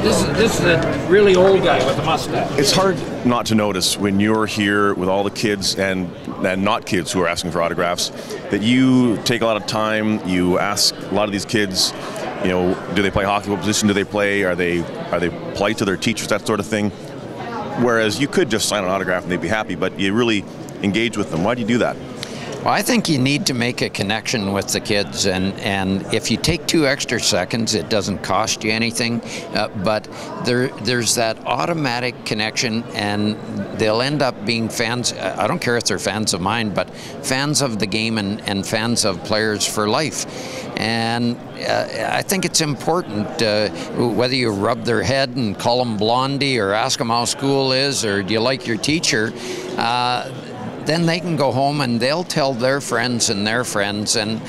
This is a really old guy with a mustache. It's hard not to notice when you're here with all the kids and not kids who are asking for autographs that you take a lot of time. You ask a lot of these kids, you know, do they play hockey? What position do they play? Are they polite to their teachers? That sort of thing. Whereas you could just sign an autograph and they'd be happy, but you really engage with them. Why do you do that? Well, I think you need to make a connection with the kids, and if you take 2 extra seconds, it doesn't cost you anything, but there's that automatic connection, and they'll end up being fans. I don't care if they're fans of mine, but fans of the game and fans of players for life. And I think it's important, whether you rub their head and call them Blondie or ask them how school is or do you like your teacher, then they can go home and they'll tell their friends and their friends, and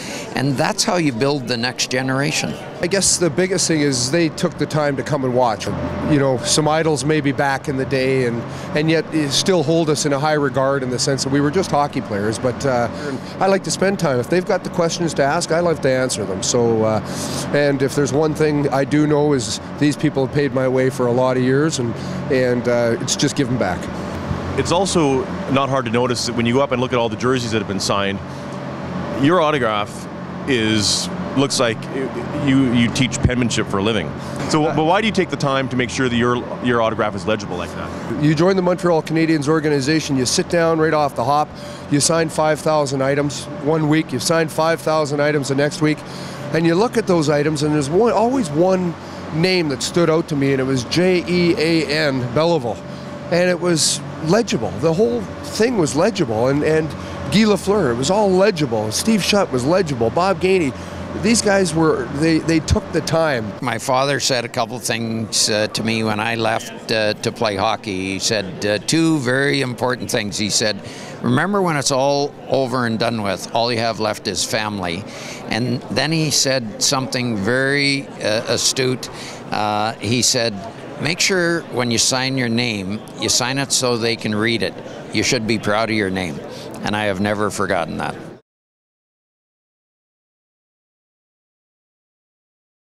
that's how you build the next generation. I guess the biggest thing is they took the time to come and watch. You know, some idols maybe back in the day, and yet still hold us in a high regard in the sense that we were just hockey players. But I like to spend time. If they've got the questions to ask, I love to answer them. So, and if there's one thing I do know is these people have paid my way for a lot of years, and it's just giving back. It's also not hard to notice that when you go up and look at all the jerseys that have been signed, your autograph looks like you teach penmanship for a living. So, but why do you take the time to make sure that your autograph is legible like that? You join the Montreal Canadiens organization, you sit down right off the hop, you sign 5,000 items one week, you sign 5,000 items the next week, and you look at those items, and there's always one name that stood out to me, and it was Jean Belleville, and it was legible. The whole thing was legible, and Guy Lafleur, it was all legible. Steve Shutt was legible. Bob Gainey. These guys they took the time. My father said a couple things to me when I left to play hockey. He said 2 very important things. He said, remember when it's all over and done with, all you have left is family. And then he said something very astute. He said, make sure when you sign your name, you sign it so they can read it. You should be proud of your name. And I have never forgotten that.